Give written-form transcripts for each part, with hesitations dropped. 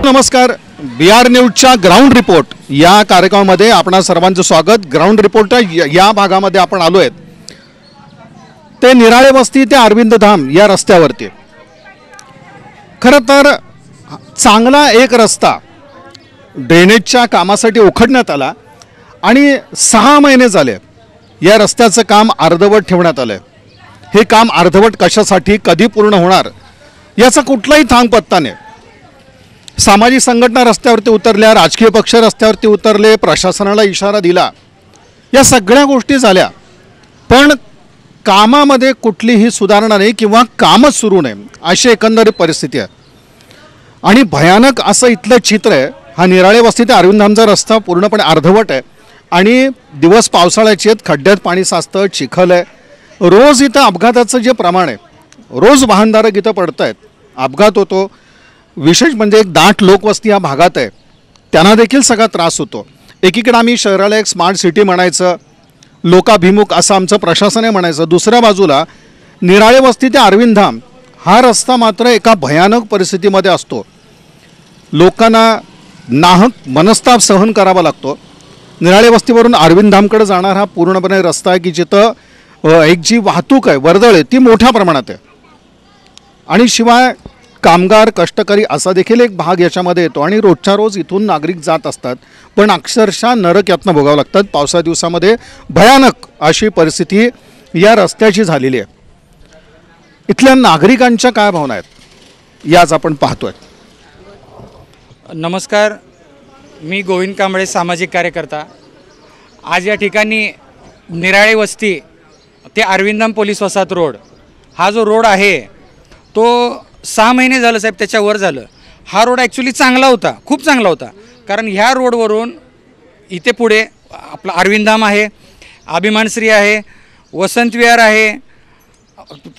नमस्कार, BR न्यूजच्या ground report या कार्यक्रमामध्ये आपणा सर्वांचं स्वागत। ग्राउंड रिपोर्ट या भागामध्ये आपण आलो आहेत ते निराळे वस्ती ते अरविंद धाम या रस्त्यावरती। खरं तर चांगला एक रस्ता ड्रेनेजच्या कामासाठी उखडण्यात आला आणि 6 महिने झाले या रस्त्याचं काम अर्धवट ठेवण्यात आले। हे काम अर्धवट कशासाठी, कधी पूर्ण होणार याचा कुठलाही थांग पत्ता नाही। सामाजिक संघटना रस्त्यावरती उतरल्या, राजकीय पक्ष रस्त्यावरती उतरले, प्रशासनाला इशारा दिला, या सगळ्या गोष्टी झाल्या, पण कामामध्ये कुठलीही सुधारणा नाही किंवा कामच सुरू नाही अशी एकंदरीत परिस्थिती आहे। आणि भयानक असं इथलं चित्र आहे। हा निराळे वस्ती ते अरविंद धामचा रस्ता पूर्णपणे अर्धवट आहे आणि दिवस पावसाळ्याचे आहेत, खड्ड्यात पाणी साचतं, चिखल आहे। रोज इथं अपघाताचं जे प्रमाण आहे, रोज वाहनधारक इथं पडत आहेत, अपघात होतो। विशेष म्हणजे एक दाट लोकवस्ती या भागात आहे, त्यांना देखील सगळा त्रास होतो। एकीकडे आम्ही शहराला एक स्मार्ट सिटी म्हणायचं, लोकाभिमुख असं आमचं प्रशासन आहे म्हणायचं, दुसऱ्या बाजूला निराळे वस्ती ते अरविंद धाम हा रस्ता मात्र एका भयानक परिस्थितीमध्ये असतो। लोकांना नाहक मनस्ताप सहन करावा लागतो। निराळे वस्तीवरून अरविंद धामकडे जाणारा हा पूर्णपणे रस्ता आहे की जिथं एक जी वाहतूक आहे, वर्दळ आहे, ती मोठ्या प्रमाणात आहे। आणि शिवाय कामगार, कष्टकरी असा देखील एक भाग याच्यामध्ये येतो आणि रोजच्या रोज इथून नागरिक जात असतात, पण अक्षरशः नरक यातना भोगावं लागतात। पावसा दिवसामध्ये भयानक अशी परिस्थिती या रस्त्याची झालेली आहे। इथल्या नागरिकांच्या काय भावना आहेत याच आपण पाहतोय। नमस्कार, मी गोविंद कांबळे, सामाजिक कार्यकर्ता। आज या ठिकाणी निराळे वस्ती ते अरविंद धाम पोलीस वसाहत रोड हा जो रोड आहे तो 6 महिने झालं साहेब, त्याच्यावर झालं। हा रोड ॲक्च्युली चांगला होता, खूप चांगला होता, कारण ह्या रोडवरून इथे पुढे आपला अरविंद धाम आहे, अभिमानश्री आहे, वसंत विहार आहे,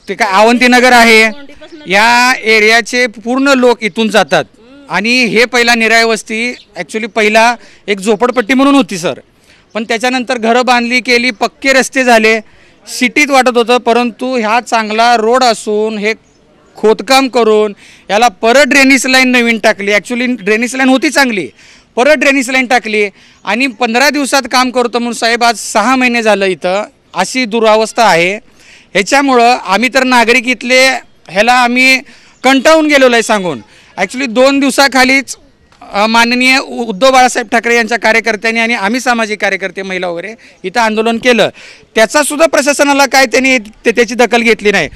ते काय अवंतीनगर आहे, या एरियाचे पूर्ण लोक इथून जातात। आणि हे पहिला निराळे वस्ती ॲक्च्युली पहिला एक झोपडपट्टी म्हणून होती सर, पण त्याच्यानंतर घरं बांधली केली, पक्के रस्ते झाले, सिटीत वाटत होतं। परंतु ह्या चांगला रोड असून हे खोदकाम करून याला परत ड्रेनेज लाईन नवीन टाकली। ॲक्च्युली ड्रेनेज लाईन होती चांगली, परत ड्रेनेज लाईन टाकली आणि 15 दिवसात काम करतो म्हणून साहेब आज 6 महिने झालं इथं अशी दुरावस्था आहे। ह्याच्यामुळं आम्ही तर नागरिक इथले ह्याला आम्ही कंटाळून गेलेलो आहे सांगून। ॲक्च्युली 2 दिवसाखालीच माननीय उद्धव बाळासाहेब ठाकरे यांच्या कार्यकर्त्यांनी आणि आम्ही सामाजिक कार्यकर्ते, महिला वगैरे इथं आंदोलन केलं, त्याचासुद्धा प्रशासनाला काय त्यांनी त्याची दखल घेतली नाही।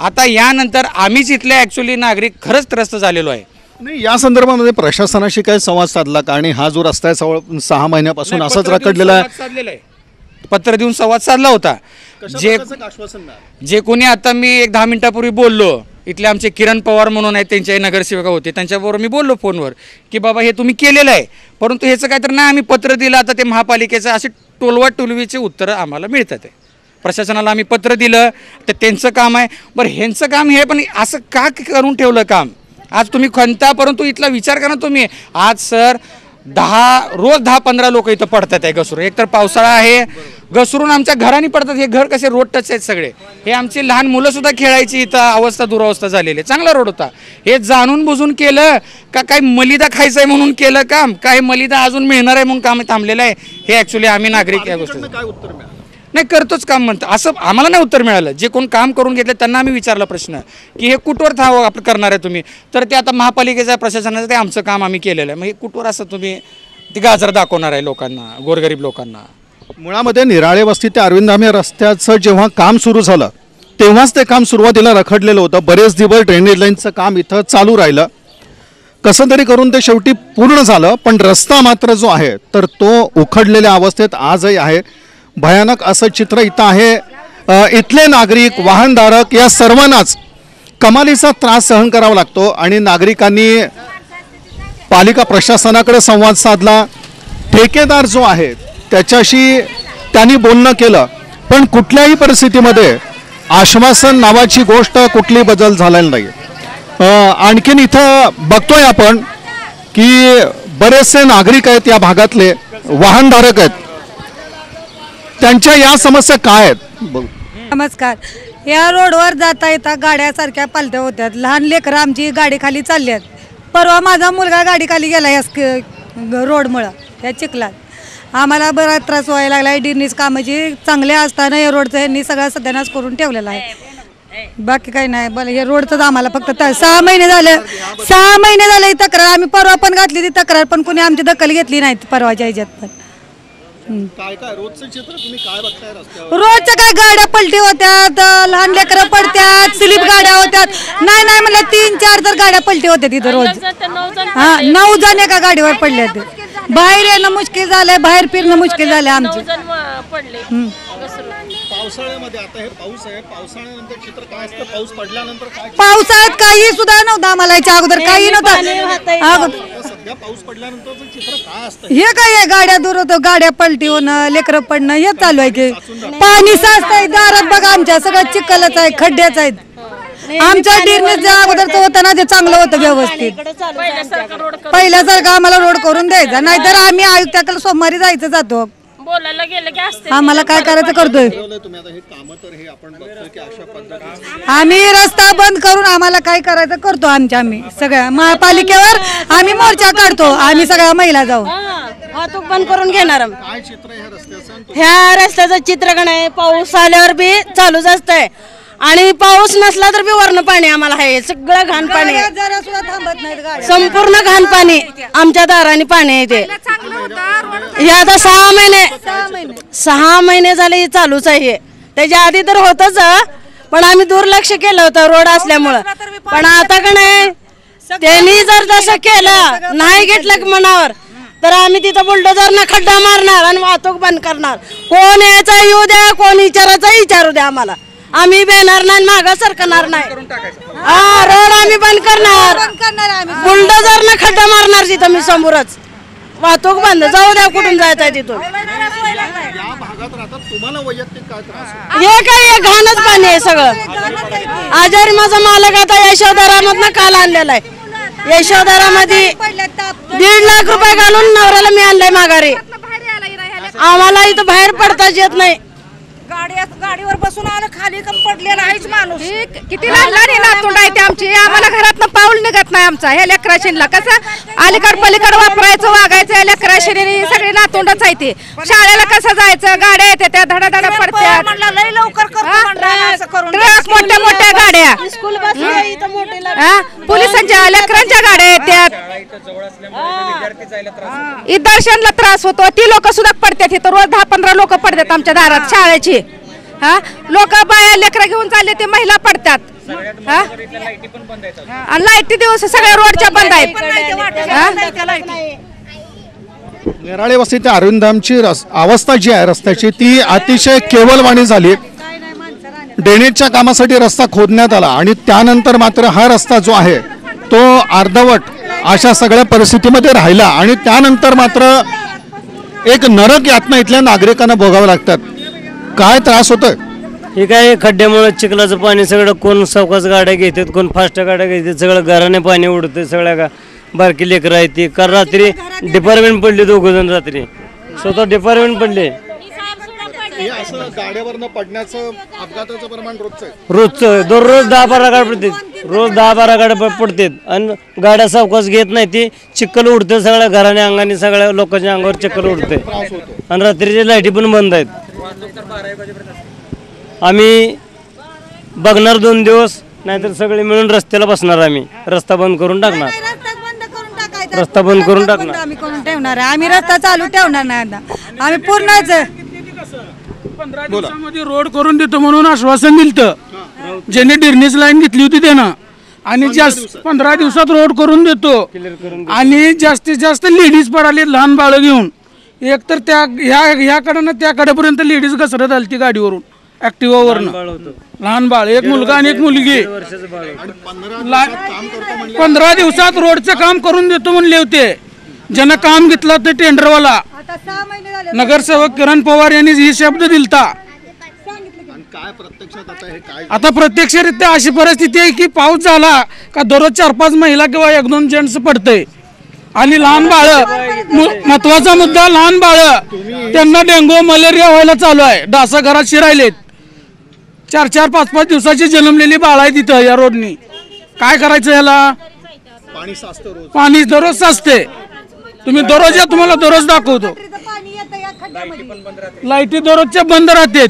आता यानंतर आम्हीच इथले ॲक्च्युली नागरिक खरंच त्रस्त झालेलो आहे। नाही, या संदर्भामध्ये प्रशासनाशी काय संवाद साधला का? आणि हा जो रस्ता आहे 6 महिन्यापासून असाच रखडलेला आहे, पत्र देऊन संवाद साधला होता। जे कोणी आता मी एक 10 मिनिटापूर्वी बोललो, इथले आमचे किरण पवार म्हणून आहेत, त्यांचे नगरसेवक होते, त्यांच्याबरोबर मी बोललो फोनवर की बाबा हे तुम्ही केलेलं आहे, परंतु ह्याचं काय तर नाही, आम्ही पत्र दिलं, आता ते महापालिकेचं असे टोलवा टोलवीचे उत्तरं आम्हाला मिळतात आहे। प्रशासनाला आम्ही पत्र दिलं, तर त्यांचं काम आहे। बरं, ह्यांचं काम हे, पण असं का करून ठेवलं काम? आज तुम्ही खणता, परंतु इथला विचार करा तुम्ही, आज सर रोज 10-15 लोक इथं पडतात आहे घसरून। एक तर पावसाळा आहे, घसरून आमच्या घराने पडतात। हे घर कसे रोड टच आहेत सगळे, हे आमचे लहान मुलंसुद्धा खेळायची इथं अवस्था, दुरावस्था झालेली आहे। चांगला रोड होता, हे जाणून बुजून केलं का? काय मलिदा खायचं आहे म्हणून केलं काम? काय मलिदा अजून मिळणार आहे म्हणून काम थांबलेलं आहे? हे ॲक्च्युली आम्ही नागरिक या गोष्टी काय उत्तर मिळालं नाही, करतोच काम म्हणतं असं आम्हाला नाही उत्तर मिळालं। जे कोण काम करून घेतले त्यांना आम्ही विचारला प्रश्न की हे कुठवर आपण करणार आहे तुम्ही, तर ते आता महापालिकेच्या प्रशासनाचं ते आमचं काम आम्ही केलेलं आहे। मग हे कुठवर असं तुम्ही ती गाजर दाखवणार आहे लोकांना, गोरगरीब लोकांना? मुळामध्ये निराळे वस्ती ते अरविंद धाम या रस्त्याचं जेव्हा काम सुरू झालं तेव्हाच ते काम सुरुवातीला रखडलेलं होतं। बरेच दिवस ड्रेनेज लाईनचं काम इथं चालू राहिलं, कसं तरी करून ते शेवटी पूर्ण झालं, पण रस्ता मात्र जो आहे तर तो उखडलेल्या अवस्थेत आजही आहे। भयानक असं चित्र इथं आहे। इथले नागरिक, वाहनधारक या सर्वांनाच कमालीचा त्रास सहन करावा लागतो आणि नागरिकांनी पालिका प्रशासनाकडे संवाद साधला, ठेकेदार जो आहे त्याच्याशी त्यांनी बोलणं केलं, पण कुठल्याही परिस्थितीमध्ये आश्वासन नावाची गोष्ट कुठली बदल झालेला नाही। आणखीन इथं बघतोय आपण की बरेचसे नागरिक आहेत या भागातले, वाहनधारक आहेत, त्यांच्या या समस्या काय आहेत? नमस्कार, या रोडवर जाता येता गाड्या सारख्या पालत्या होत्यात, लहान लेकरं आमची गाडी खाली चालली आहेत, परवा माझा मुलगा गाडी खाली गेला या रोडमुळं या चिखलात आम्हाला बराच त्रास व्हायला लागला आहे. डिर्नीज कामाची चांगले असताना या रोडचं यांनी सगळा सत्यानाश करून ठेवलेला आहे. बाकी काही नाही बरं. हे रोडचं आम्हाला फक्त 6 महिने झाले ही तक्रार आम्ही परवा पण घातली ती तक्रार पण कोणी आमची दखल घेतली नाही परवाच्या ह्याच्यात पण. काय रोजचं चित्र तुम्ही काय बघताय रस्त्यावर? रोजच्या काय गाड्या पलटी होत्यात, लहान लेकरं पडत्यात, स्लिप गाड्या होत्यात. नाही म्हणलं 3-4 तर गाड्या पलटी होत्या तिथं रोज. 9 जण एका गाडीवर पडले ते. बाहेर येणं मुश्किल झालंय, बाहेर फिरणं मुश्किल झालंय आमचं. पावसाळ्यामध्ये आता हे पाऊस आहे, पावसाळ्यानंतर चित्र काय असतं? पाऊस पडल्यानंतर काय? पावसाळ्यात काही सुद्धा नव्हतं आम्हाला याच्या अगोदर काही नव्हतं. सध्या पाऊस पडल्यानंतरचं चित्र काय असतं? हे काय आहे गाड्या दूर होतं, गाड्या पलटी होणं, लेकरं पडणं हे चालू आहे की. पाणी साचतंय दारात बघा आमच्या सगळं चिखलच आहे, खड्ड्याच आहेत. आमच्या डिर्नीजच्या अगोदरचं होतं ना ते चांगलं होतं व्यवस्थित. पहिल्यासारखं आम्हाला रोड करून द्यायचा नाहीतर आम्ही आयुक्ताकडे सोमवारी जायचं जातो. बोलायला गेलं की असते आम्हाला काय करायचं करतोय. तुम्ही आता हे कामं तर हे आपण बघतोय की अशा पद्धतीने आम्ही रस्ता बंद करून आम्हाला काय करायचं करतो. आम्ही सगळ्या महापालिकेवर आम्ही मोर्चा काढतो. आम्ही सगळ्या महिला जाऊ वाहतूक बंद करून घेणार. काय चित्र आहे ह्या रस्त्याचं? ह्या रस्त्याचं चित्र का नाही पाऊस आल्यावर बी चालूच असतंय आणि पाऊस नसला तर बी वरण पाणी आम्हाला आहे. सगळं घाण पाणी आहे. जरा सुद्धा थांबत नाहीत गाड्या. संपूर्ण घाण पाणी आमच्या दाराने पाणी आहे ते. हे आता 6 महिने झाले हे चालूच आहे. हे त्याच्या आधी तर होतच पण आम्ही दुर्लक्ष केलं होतं रोड असल्यामुळं. पण आता का नाही त्यांनी जर तसं केलं नाही घेतलं मनावर तर आम्ही तिथं बुलडोझरनं खड्डा मारणार आणि वाहतूक बंद करणार. कोण यायचा येऊ द्या, कोण विचारायचा विचारू द्या आम्हाला. आम्ही बेणार नाही, मागं सरकणार नाही. रोड आम्ही बंद करणार, बुलडोझरनं खड्डा मारणार तिथं मी समोरच. वाहतूक बंद, जाऊ द्या कुठून जायचं आहे तिथून. या भागात राहतात तुम्हाला वैयक्तिक काय त्रास? हे काय हे घाणच पाणी आहे सगळं. आजारी माझा मालक आता यशोधरामधनं काल आणलेला आहे. यशोधरामध्ये 1.5 लाख रुपये घालून नवऱ्याला मी आणलंय माघारी. आम्हाला इथं बाहेर पडताच येत नाही. गाडीवर बसून आलं खाली कम पडलेला आहेच माणूस. किती लहान नातूंड आहे ते आमची. आम्हाला घरातनं पाऊल निघत नाही आमचा. ह्या लेकराशीनला कसं अलीकड पलीकड वापरायचं वागायचं या लेकराशीने सगळे नातोंडच आहे ते. शाळेला कसं जायचं, गाड्या येते त्या धडाधडा पडत्यात. लय लवकर ट्रक मोठ्या मोठ्या गाड्या, स्कूल बस पोलिसांच्या लेकरांच्या गाड्या येतात. दर्शनला त्रास होतो. ती लोक सुद्धा पडतात इथं. रोज 10-15 लोक पडतात आमच्या दारात शाळेची. लोक बाया लेकरं घेऊन चालले ते महिला पडतात. लाईटी दिवस सगळ्या रोडच्या बंद आहेत. नेराळे वस्ती ते अरविंदामची अवस्था जी आहे रस्त्याची ती अतिशय केवलवाणी झाली. ड्रेनेजच्या कामासाठी रस्ता खोदण्यात आला आणि त्यानंतर मात्र हा रस्ता जो आहे तो अर्धवट अशा सगळ्या परिस्थितीमध्ये राहिला आणि त्यानंतर मात्र एक नरक यातना इथल्या नागरिकांना भोगावं लागतात. काय त्रास होतोय? हे काय खड्ड्यामुळे चिखलाचं पाणी सगळं, कोण सावकाश गाड्या घेतात, कोण फास्ट गाड्या घेतात, सगळं घराने पाणी उडतं. सगळ्या बारकी लेकरं आहेत ती. काल रात्री डिपार्टमेंट पडले, 2 जण रात्री स्वतः डिपार्टमेंट पडले. असं गाड्यावरनं पडण्याचं अपघाताचं प्रमाण रोजचं दररोज 10-12 गाड्या पडतात. रोज 10-12 गाड्या पडतात आणि गाड्या सावकाश घेत नाही. ती चिखल उडतं सगळ्या घराने अंगाने, सगळ्या लोकांच्या अंगावर चिखल उडते आणि रात्रीच्या लाईटी पण बंद आहेत. आम्ही बघणार 2 दिवस, नाहीतर सगळे मिळून रस्त्याला बसणार. आम्ही रस्ता बंद करून टाकणार. रस्ता बंद करून टाकणार. आम्ही करून ठेवणार आहे. आम्ही रस्ता चालू ठेवणार नाही. आता आम्ही पूर्णच 15 दिवसामध्ये रोड करून देतो म्हणून आश्वासन दिलं. ज्याने डिर्नीज लाईन घेतली होती त्यानं. आणि 15 दिवसात रोड करून देतो. आणि जास्तीत जास्त लेडीज पडाले लहान बाळं घेऊन. एक तर त्या ह्याकडनं त्याकडेपर्यंत लेडीज घसरत आली ती गाडीवरून, ऍक्टिव्हावरनं. लहान बाळ, एक मुलगा आणि एक मुलगी. 15 दिवसात रोडचं काम करून देतो म्हणले होते. ज्यानं काम घेतलं ते टेंडरवाला नगरसेवक किरण पवार यांनी ही शब्द दिलता. आता प्रत्यक्षरित्या अशी परिस्थिती आहे की पाऊस झाला का दररोज 4-5 महिला किंवा 1-2 जेंट्स पडतंय. आणि लहान बाळ, महत्वाचा मुद्दा, लहान बाळ त्यांना डेंगू मलेरिया व्हायला चालू आहे. डासा घरात शिरायलेत. 4-4, 5-5 दिवसाची जन्मलेली बाळ आहे तिथं या रोडनी. काय करायचं याला? पाणी साचतं रोज. पाणी दररोज साचते. तुम्ही दररोज या, तुम्हाला दररोज दाखवतो. लाईटी दररोजच्या बंद राहतात.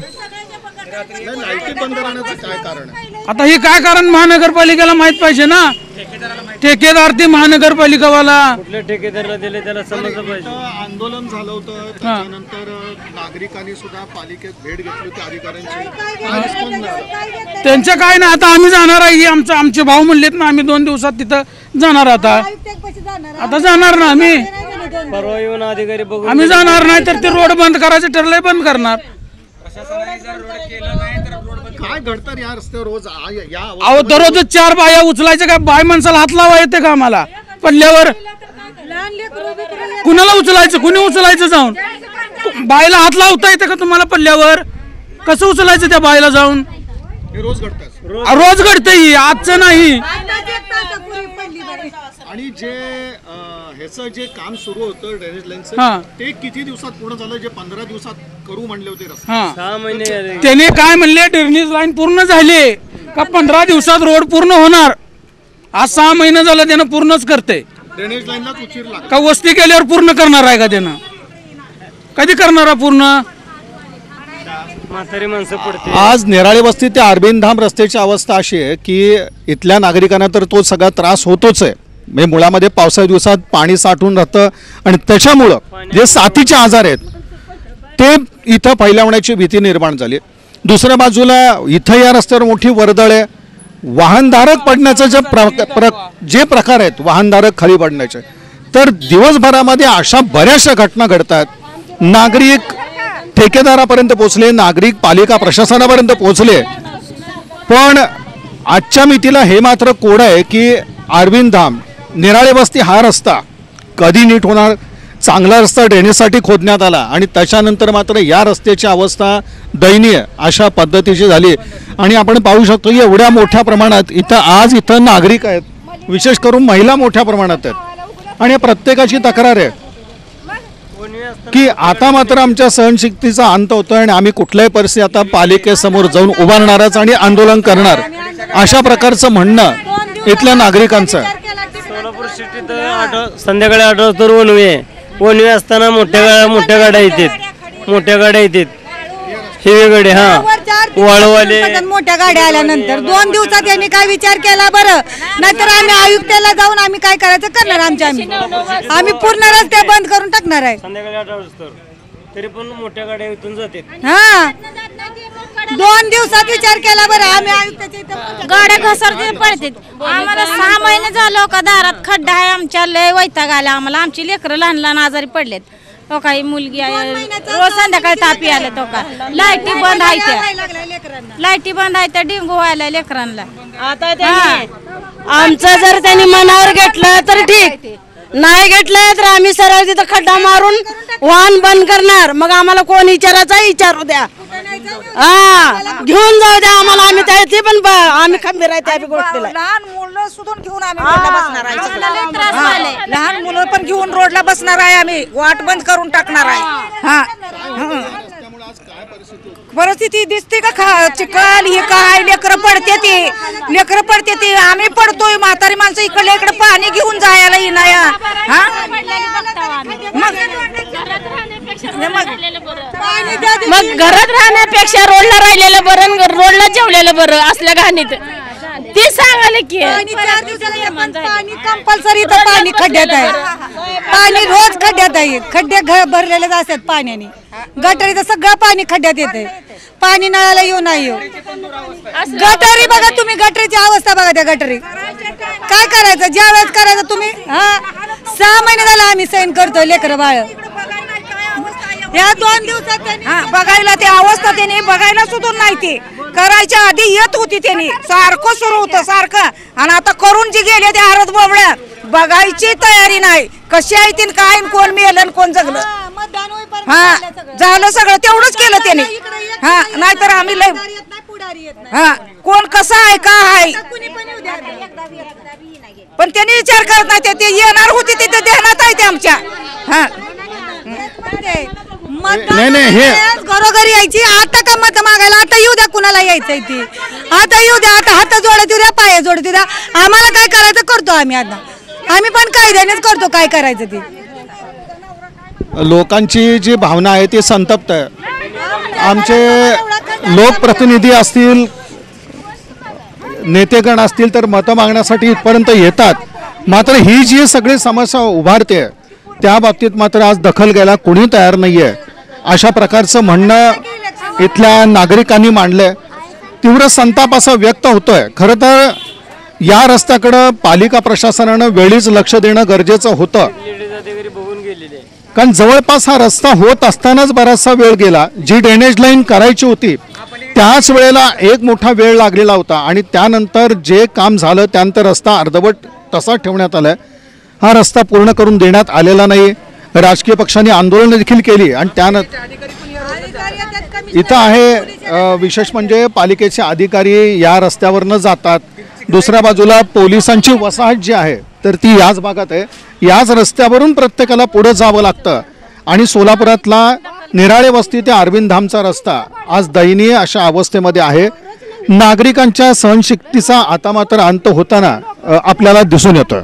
लाईटी बंद राहण्याचं काय कारण आहे? आता हे काय कारण महानगरपालिकेला माहित पाहिजे ना. ठेकेदार ती महानगरपालिकावाला. कुठल्या ठेकेदाराला दिले त्याला समजलं पाहिजे. आंदोलन झालं होतं, त्याच्यानंतर नागरिकांनी सुद्धा पालिकेत भेट घेतली होती अधिकाऱ्यांची. काय रिस्पॉन्स मिळाला? त्यांचं काय नाही. आता आम्ही जाणार आहे. आमचे भाऊ म्हणलेत ना आम्ही 2 दिवसात तिथं जाणार. आता जाणार ना आम्ही. परवा येऊन अधिकारी बघून आम्ही जाणार नाही तर ते रोड बंद करायचं ठरलंय, बंद करणार. काय घडतं या रस्त्यावर रोज? अहो दररोज 4 बाया उचलायचं काय? बाय माणसाला हात लावा येते का आम्हाला? पडल्यावर कुणाला उचलायचं? कुणी उचलायचं जाऊन? बायला हात लावता येते का तुम्हाला? पडल्यावर कसं उचलायचं त्या बायला जाऊन? हे रोज घडतं. रोज घडतंय, आजचं नाही. आणि ह्याचं जे काम सुरू होतं ड्रेनेज लाईनचं, ते किती दिवसात पूर्ण झालं? जे 15 दिवसात करू म्हणले होते रस्ते, 6 महिने त्याने काय म्हणले? ड्रेनेज लाईन पूर्ण झाली का 15 दिवसात रोड पूर्ण होणार. आज 6 महिने झालं त्यानं पूर्णच करते. ड्रेनेज लाईनलाच उशीर लागला का वस्ती केल्यावर पूर्ण करणार आहे का त्यानं? कधी करणार आहे पूर्ण? म्हातारी माणसं पडते. आज नेराळे वस्ती ते अरविंद धाम रस्त्याची अवस्था अशी आहे की इथल्या नागरिकांना तर तो सगळा त्रास होतोच आहे. म्हणजे मुळामध्ये पावसाळ्या दिवसात पाणी साठून राहतं आणि त्याच्यामुळं जे साथीचे आजार आहेत ते इथं फैलावण्याची भीती निर्माण झाली. दुसऱ्या बाजूला इथं या रस्त्यावर मोठी वर्दळ आहे. वाहनधारक पडण्याचं जे प्रकार आहेत, वाहनधारक खाली पडण्याचे, तर दिवसभरामध्ये अशा बऱ्याचशा घटना घडतात. नागरिक ठेकेदारापर्यंत पोहोचले, नागरिक पालिका प्रशासनापर्यंत पोहोचले, पण आजच्या मितीला हे मात्र कोड आहे की अरविंद धाम निराळे वस्ती हा रस्ता कधी नीट होणार? चांगला रस्ता ड्रेनेजसाठी खोदण्यात आला आणि त्याच्यानंतर मात्र या रस्त्याची अवस्था दयनीय अशा पद्धतीची झाली. आणि आपण पाहू शकतो एवढ्या मोठ्या प्रमाणात इथं नागरिक आहेत, विशेष करून महिला मोठ्या प्रमाणात आहेत. आणि प्रत्येकाची तक्रार आहे की आता मात्र आमच्या सहनशक्तीचा अंत होतोय आणि आम्ही कुठल्याही परिस्थितीत आता पालिकेसमोर जाऊन उभारणारच आणि आंदोलन करणार, अशा प्रकारचं म्हणणं इथल्या नागरिकांचं. सोलापूर सिटीत संध्याकाळी 8 वाजता वनवे असताना मोठ्या गाड्या येतात. हिरवे गाडी वाळवाले मोठ्या गाड्या आल्यानंतर 2 दिवसात यांनी काय विचार केला बरं? नाहीतर आम्ही आयुक्ताला जाऊन आम्ही काय करायचं करणार. आम्ही पूर्ण रस्ते बंद करून टाकणार आहे. संध्याकाळी 8 वाजता तरी पण मोठ्या गाड्या इथून जातात. 2 दिवसात विचार केला बरं? आम्ही आयुक्ताच्या इथं गाड्या घसरते पडतात. आम्हाला 6 महिने झालो का दारात खड्डा आहे. आमच्या लय वैताग आला आम्हाला. आमची लेकरं लहान लहान आजारी पडलेत. तो काही मुलगी आहे रोज संध्याकाळी तापी आले. तो का लाईटी बंद आहे, त्या डेंगू व्हायला लेकरांना. आमचं जर त्यांनी मनावर घेतलं तर ठीक, नाही घेतलं तर आम्ही सरळ तिथं खड्डा मारून वाहन बंद करणार. मग आम्हाला कोण विचारू द्या. घेऊन जाऊ द्या आम्हाला. आम्ही ते पण आम्ही खंबीर आहे त्या गोष्टीला. लहान मुलं सुद्धा घेऊन आम्ही रोडला बसणार आहे. लहान मुलं पण घेऊन रोडला बसणार आहे. आम्ही वाट बंद करून टाकणार आहे. परिस्थिती दिसते का? चिखल हे काय लेकरं पडते ती आम्ही पडतोय. म्हातारी माणसं इकडे पाणी घेऊन जायला येणार. मग घरात राहण्यापेक्षा रोडला राहिलेलं बरं, रोडला जेवलेलं बरं असल्या घाणीत. ते सांगायला की पाणी कंपल्सरी तर पाणी खड्ड्यात आहे. पाणी रोज खड्ड्यात आहे. खड्डे भरलेले असतात पाण्याने. गटरीचं सगळं पाणी खड्ड्यात येते. पाणी नळाला येऊ नाही येऊ. गटरी बघा तुम्ही, गटरीची अवस्था बघा. त्या गटरी काय करायचं? ज्या वेळेस करायचं तुम्ही 6 महिने झाला आम्ही सहन करतो लेकरं बाळ. या 2 दिवसात बघायला ती अवस्था त्याने बघायला सुद्धा नाही. ती करायच्या आधी येत होती त्यांनी, सारखं सुरू होतं सारखं. आणि आता करून जी गेले ते आरत बोबड्या बघायची तयारी नाही. कशी आहे ती काय, कोण मेलं कोण जगलं. झालं सगळं तेवढंच केलं त्याने. नाहीतर आम्ही लय कोण कसं आहे का आहे पण त्यांनी विचार करत नाही. ते येणार होती तिथे ध्यानात आहे ते आमच्या. नाही हे घरोघरी यायची. आता का मत मागायला? आता येऊ द्या कुणाला यायचंय ती. आता येऊ द्या. आता हात जोडत येऊ द्या, पाय जोडत येऊ द्या. आम्हाला काय करायचं करतो आम्ही. आता आम्ही पण कायद्यानेच करतो काय करायचं ते. लोकांची जी भावना आहे ती संतप्त आहे. आमचे लोकप्रतिनिधी असतील, नेतेगण असतील तर मतं मागण्यासाठी इथपर्यंत येतात, मात्र ही जी सगळी समस्या उभारते त्या बाबतीत मात्र आज दखल घ्यायला कोणी तयार नाही आहे. अशा प्रकारचं म्हणणं इथल्या नागरिकांनी मांडलंय. तीव्र संताप असा व्यक्त होतोय. खरं तर या रस्त्याकडं पालिका प्रशासनानं वेळीच लक्ष देणं गरजेचं होतं, कारण जवळपास हा रस्ता होत असतानाच बराचसा वेळ गेला. जी ड्रेनेज लाईन करायची होती त्याच वेळेला एक मोठा वेळ लागलेला होता आणि त्यानंतर जे काम झालं त्यानंतर रस्ता अर्धवट तसा ठेवण्यात आलाय. हा रस्ता पूर्ण करून देण्यात आलेला नाही. राजकीय पक्षांनी आंदोलनं देखील केली आणि त्यानंतर इथं आहे विशेष म्हणजे पालिकेचे अधिकारी या रस्त्यावरनं जातात. दुसऱ्या बाजूला पोलिसांची वसाहत जी आहे तर ती याच भागात आहे. याच रस्त्यावरून प्रत्येकाला पुढे जावं लागतं आणि सोलापुरातला निराळे वस्ती ते अरविंद धामचा रस्ता आज दयनीय अशा अवस्थेमध्ये आहे. नागरिकांच्या सहनशक्तीचा आता मात्र अंत होताना आपल्याला दिसून येतोय.